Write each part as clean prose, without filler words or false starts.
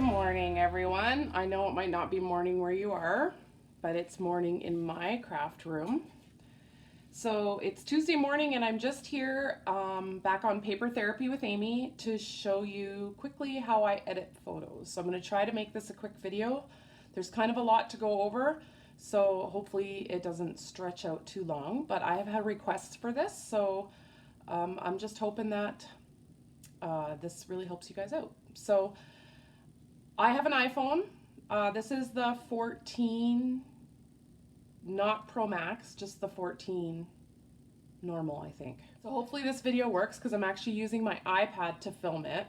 morning, everyone. I know it might not be morning where you are, but it's morning in my craft room. So it's Tuesday morning and I'm just here back on Paper Therapy with Amy to show you quickly how I edit photos. So I'm going to try to make this a quick video. There's kind of a lot to go over, so hopefully it doesn't stretch out too long, but I have had requests for this, so I'm just hoping that this really helps you guys out. So I have an iPhone. This is the 14, not Pro Max, just the 14 normal, I think. So hopefully this video works because I'm actually using my iPad to film it.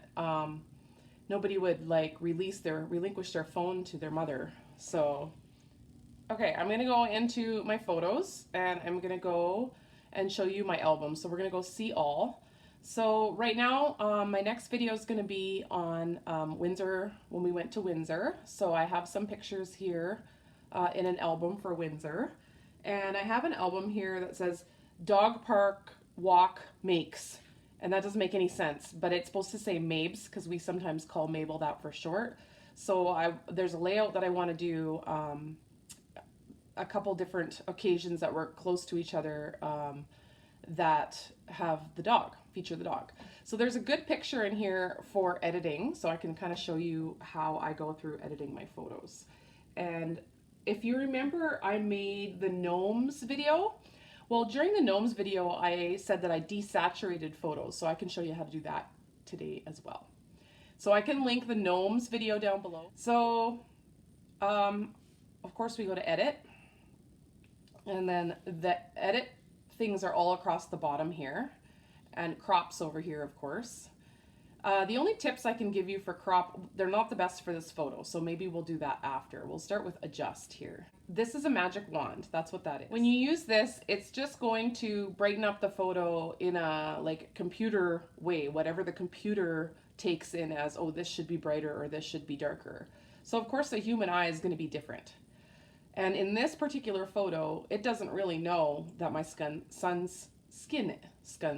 Nobody would like relinquish their phone to their mother. So, okay, I'm gonna go into my photos and I'm gonna go and show you my album. So we're gonna go see all. So right now, my next video is going to be on Windsor, when we went to Windsor. So I have some pictures here in an album for Windsor. And I have an album here that says Dog Park Walk Makes. And that doesn't make any sense, but it's supposed to say Mabes because we sometimes call Mabel that for short. So there's a layout that I want to do a couple different occasions that were close to each other that have the dog, feature the dog. So there's a good picture in here for editing, so I can kind of show you how I go through editing my photos. And if you remember, I made the gnomes video. Well, during the gnomes video, I said that I desaturated photos, so I can show you how to do that today as well. So I can link the gnomes video down below. So, of course, we go to edit, and then the edit things are all across the bottom here, and crops over here, of course. The only tips I can give you for crop, they're not the best for this photo, so maybe we'll do that after. We'll start with adjust here. This is a magic wand, that's what that is. When you use this, it's just going to brighten up the photo in a like computer way, whatever the computer takes in as, oh, this should be brighter or this should be darker. So of course the human eye is going to be different. And in this particular photo, it doesn't really know that my son's skin is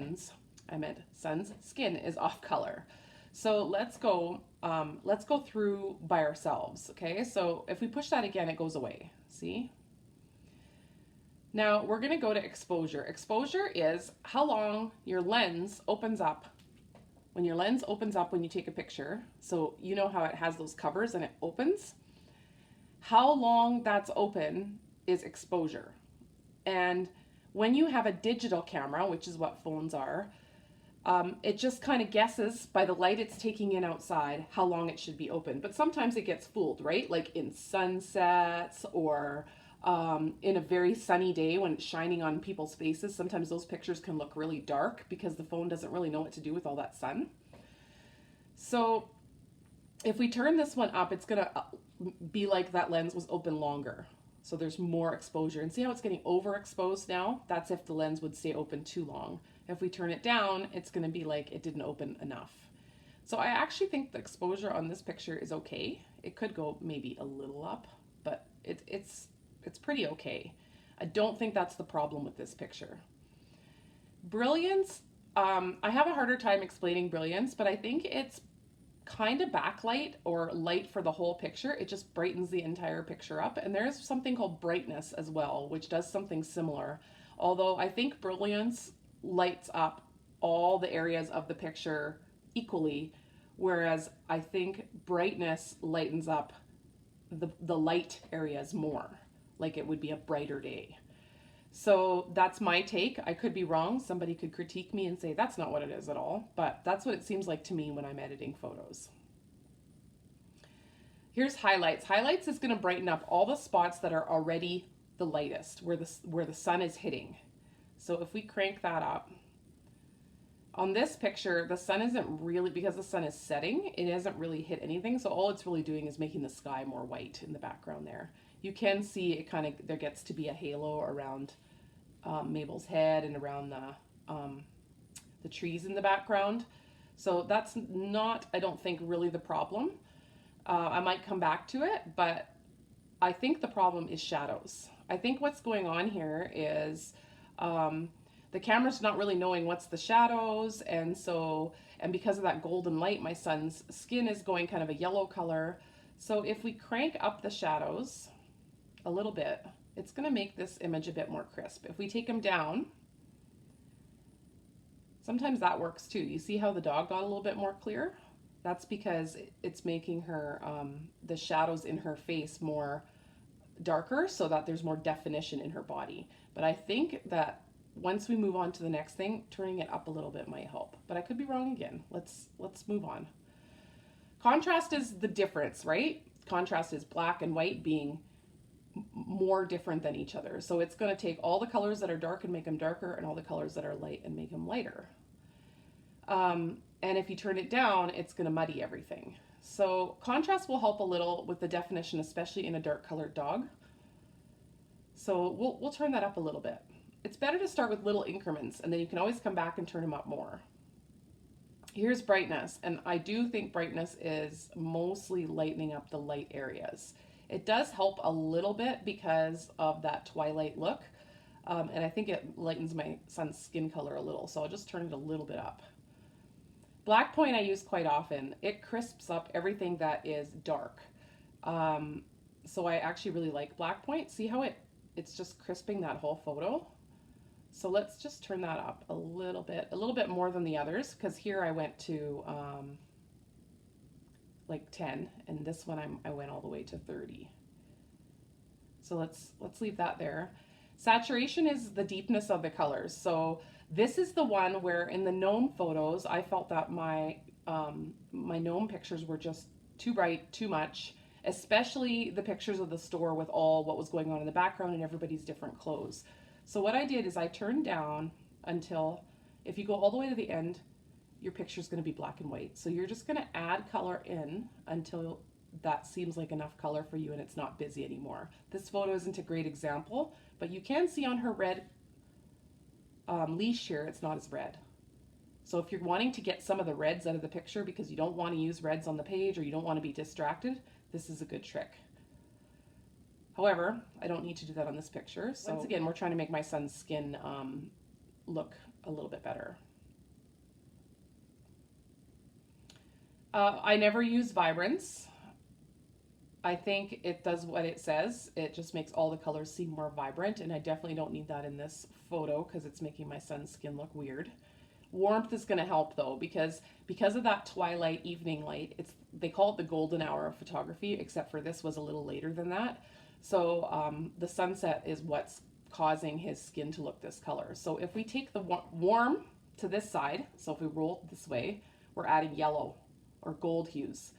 off color. So let's go through by ourselves, okay? So if we push that again, it goes away, see? Now we're gonna go to exposure. Exposure is how long your lens opens up. When your lens opens up when you take a picture, so you know how it has those covers and it opens? How long that's open is exposure. And when you have a digital camera, which is what phones are, it just kind of guesses by the light it's taking in outside how long it should be open. But sometimes it gets fooled, right? Like in sunsets or in a very sunny day when it's shining on people's faces. Sometimes those pictures can look really dark because the phone doesn't really know what to do with all that sun. So if we turn this one up, it's gonna be like that lens was open longer. So there's more exposure. And see how it's getting overexposed now? That's if the lens would stay open too long. If we turn it down, it's gonna be like it didn't open enough. So I actually think the exposure on this picture is okay. It could go maybe a little up, but it's pretty okay. I don't think that's the problem with this picture. Brilliance, I have a harder time explaining brilliance, but I think it's kind of backlight or light for the whole picture. It just brightens the entire picture up. And there's something called brightness as well, which does something similar. Although I think brilliance lights up all the areas of the picture equally, whereas I think brightness lightens up the light areas more, like it would be a brighter day. So that's my take. I could be wrong. Somebody could critique me and say that's not what it is at all, but that's what it seems like to me when I'm editing photos. Here's highlights. Highlights is going to brighten up all the spots that are already the lightest, where the sun is hitting. So if we crank that up, on this picture, the sun isn't really, because the sun is setting, it hasn't really hit anything. So all it's really doing is making the sky more white in the background there. You can see it kind of, there gets to be a halo around Mabel's head and around the trees in the background. So that's not, I don't think, really the problem. I might come back to it, but I think the problem is shadows. I think what's going on here is the camera's not really knowing what's the shadows, and because of that golden light, my son's skin is going kind of a yellow color. So if we crank up the shadows a little bit, it's going to make this image a bit more crisp. If we take them down, sometimes that works too. You see how the dog got a little bit more clear? That's because it's making her, the shadows in her face more darker so that there's more definition in her body. But I think that once we move on to the next thing, turning it up a little bit might help. But I could be wrong again. Let's move on. Contrast is the difference, right? Contrast is black and white being more different than each other. So it's going to take all the colors that are dark and make them darker, and all the colors that are light and make them lighter. And if you turn it down, it's going to muddy everything. So contrast will help a little with the definition, especially in a dark colored dog. So we'll turn that up a little bit. It's better to start with little increments, and then you can always come back and turn them up more. Here's brightness, and I do think brightness is mostly lightening up the light areas. It does help a little bit because of that twilight look, and I think it lightens my son's skin color a little, so I'll just turn it a little bit up. Black point I use quite often. It crisps up everything that is dark. So I actually really like black point. See how it's just crisping that whole photo? So let's just turn that up a little bit more than the others, because here I went to like 10, and this one I went all the way to 30. So let's leave that there. Saturation is the deepness of the colors. So this is the one where in the gnome photos, I felt that my gnome pictures were just too bright, too much, especially the pictures of the store with all what was going on in the background and everybody's different clothes. So what I did is I turned down until, if you go all the way to the end, your picture is going to be black and white. So you're just going to add color in until that seems like enough color for you and it's not busy anymore. This photo isn't a great example, but you can see on her red leash here, it's not as red. So if you're wanting to get some of the reds out of the picture because you don't want to use reds on the page or you don't want to be distracted, this is a good trick. However, I don't need to do that on this picture. So once again, we're trying to make my son's skin look a little bit better. I never use vibrance. I think it does what it says. It just makes all the colors seem more vibrant, and I definitely don't need that in this photo because it's making my son's skin look weird. Warmth is going to help though, because of that twilight evening light. They call it the golden hour of photography, except for this was a little later than that. So the sunset is what's causing his skin to look this color. So if we take the warm to this side, so if we roll it this way, we're adding yellow or gold hues.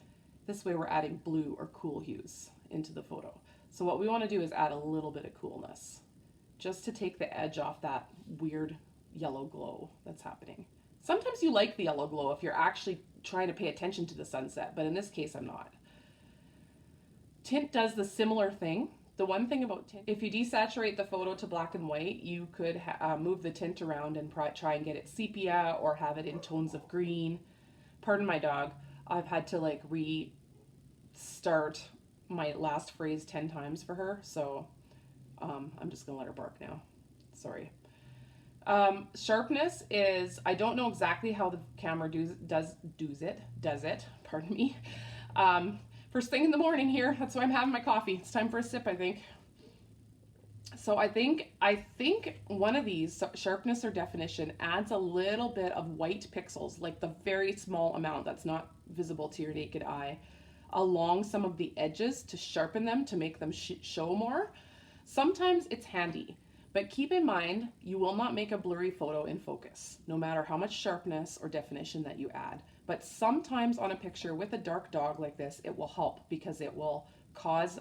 This way we're adding blue or cool hues into the photo. So what we want to do is add a little bit of coolness just to take the edge off that weird yellow glow that's happening. Sometimes you like the yellow glow if you're actually trying to pay attention to the sunset, but in this case I'm not. Tint does the similar thing. The one thing about tint, if you desaturate the photo to black and white, you could move the tint around and try and get it sepia or have it in tones of green. Pardon my dog. I've had to like restart my last phrase 10 times for her, so I'm just gonna let her bark now. Sorry. Sharpness is, I don't know exactly how the camera does it, pardon me. First thing in the morning here, that's why I'm having my coffee. It's time for a sip, I think. So I think one of these, sharpness or definition, adds a little bit of white pixels, like the very small amount that's not visible to your naked eye, along some of the edges to sharpen them, to make them show more. Sometimes it's handy, but keep in mind, you will not make a blurry photo in focus, no matter how much sharpness or definition that you add. But sometimes on a picture with a dark dog like this, it will help because it will cause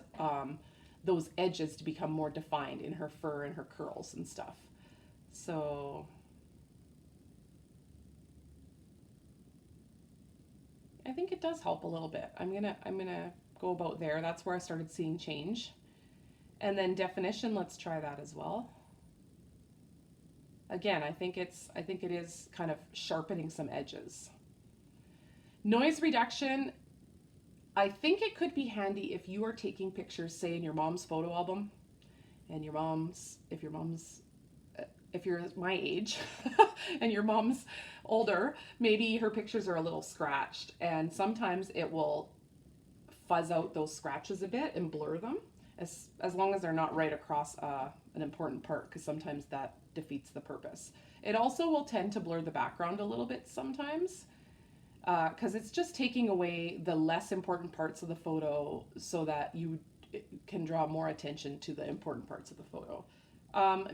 those edges to become more defined in her fur and her curls and stuff. So I think it does help a little bit. I'm gonna go about there. That's where I started seeing change. And then definition, let's try that as well. Again, I think it is kind of sharpening some edges. Noise reduction, I think it could be handy if you are taking pictures, say in your mom's photo album, and if you're my age and your mom's older, maybe her pictures are a little scratched, and sometimes it will fuzz out those scratches a bit and blur them, as long as they're not right across an important part, because sometimes that defeats the purpose. It also will tend to blur the background a little bit sometimes, because it's just taking away the less important parts of the photo so that you can draw more attention to the important parts of the photo.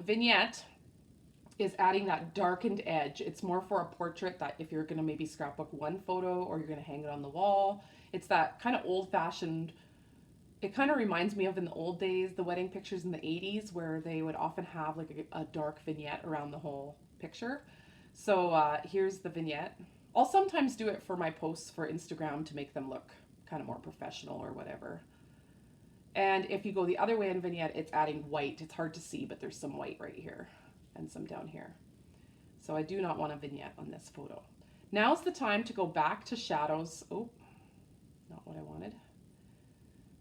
Vignette is adding that darkened edge. It's more for a portrait, that if you're going to maybe scrapbook one photo or you're going to hang it on the wall. It's that kind of old-fashioned, it kind of reminds me of in the old days, the wedding pictures in the 80s, where they would often have like a dark vignette around the whole picture. So here's the vignette. I'll sometimes do it for my posts for Instagram to make them look kind of more professional or whatever. And if you go the other way in vignette, it's adding white. It's hard to see, but there's some white right here and some down here. So I do not want a vignette on this photo. Now's the time to go back to shadows. Oh, not what I wanted.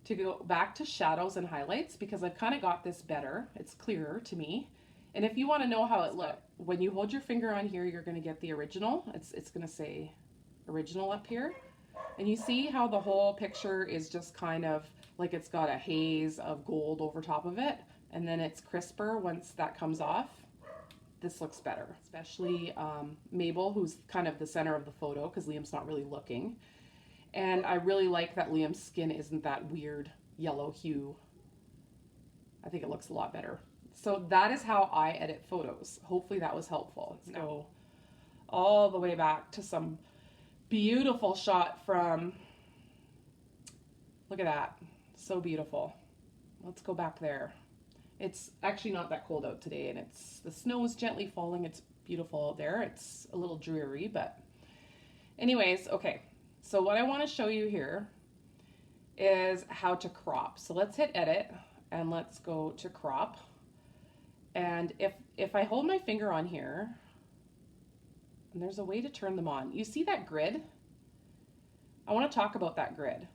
To go back to shadows and highlights, because I've kind of got this better. It's clearer to me. And if you want to know how it looks, when you hold your finger on here, you're going to get the original. It's going to say original up here. And you see how the whole picture is just kind of like it's got a haze of gold over top of it. And then it's crisper once that comes off. This looks better, especially Mabel, who's kind of the center of the photo because Liam's not really looking. And I really like that Liam's skin isn't that weird yellow hue. I think it looks a lot better. So that is how I edit photos. Hopefully that was helpful. Let's go all the way back to some beautiful shot from, look at that, so beautiful. Let's go back there. It's actually not that cold out today, and the snow is gently falling. It's beautiful out there. It's a little dreary, but anyways, okay. So what I want to show you here is how to crop. So let's hit edit and let's go to crop. And if I hold my finger on here, and there's a way to turn them on. You see that grid? I want to talk about that grid.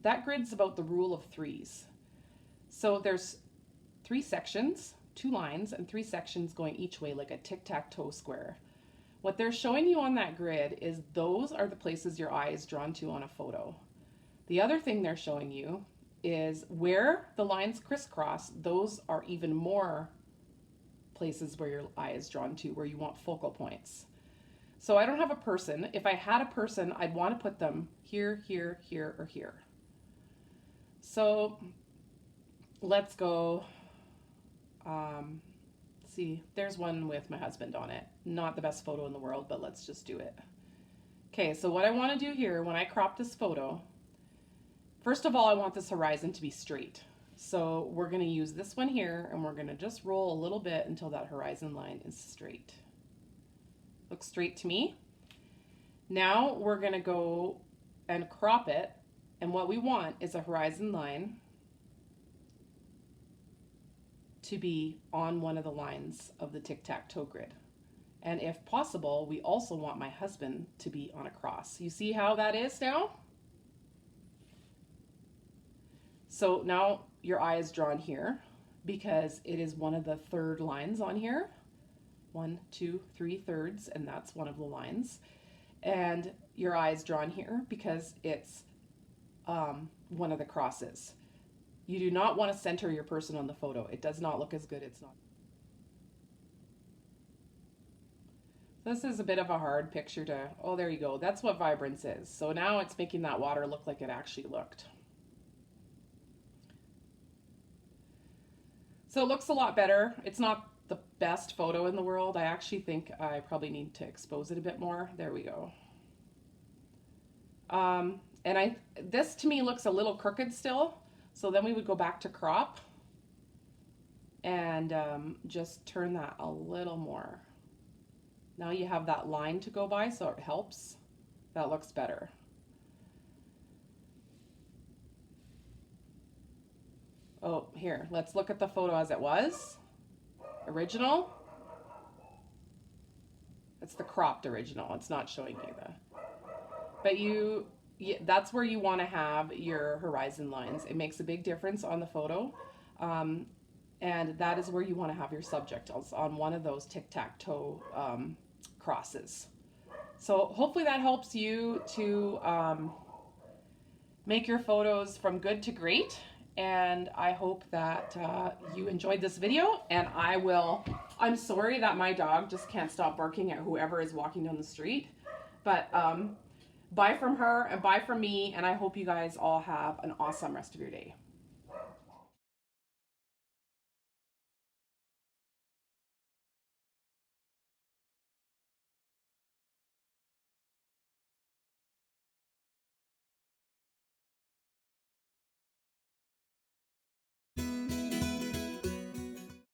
That grid's about the rule of threes. So there's 3 sections, 2 lines, and 3 sections going each way like a tic-tac-toe square. What they're showing you on that grid is those are the places your eye is drawn to on a photo. The other thing they're showing you is where the lines crisscross, those are even more places where your eye is drawn to, where you want focal points. So I don't have a person. If I had a person, I'd want to put them here, here, here, or here. So let's go, see, there's one with my husband on it. Not the best photo in the world, but let's just do it. Okay, so what I want to do here when I crop this photo, first of all, I want this horizon to be straight. So we're going to use this one here, and we're going to just roll a little bit until that horizon line is straight. Looks straight to me. Now we're going to go and crop it, and what we want is a horizon line to be on one of the lines of the tic-tac-toe grid. And if possible, we also want my husband to be on a cross. You see how that is now? So now your eye is drawn here because it is one of the third lines on here. 1, 2, 3 thirds, and that's one of the lines. And your eye is drawn here because it's one of the crosses. You do not want to center your person on the photo. It does not look as good. It's not. This is a bit of a hard picture to, oh, there you go. That's what vibrance is. So now it's making that water look like it actually looked. So it looks a lot better. It's not the best photo in the world. I actually think I probably need to expose it a bit more. There we go. And this to me looks a little crooked still. So then we would go back to crop and just turn that a little more. Now you have that line to go by, so it helps. That looks better. Oh, here, let's look at the photo as it was. Original. It's the cropped original. It's not showing you but that's where you want to have your horizon lines. It makes a big difference on the photo. And that is where you want to have your subject, on one of those tic-tac-toe crosses. So hopefully that helps you to make your photos from good to great. And I hope that you enjoyed this video. And I'm sorry that my dog just can't stop barking at whoever is walking down the street. But bye from her and bye from me. And I hope you guys all have an awesome rest of your day.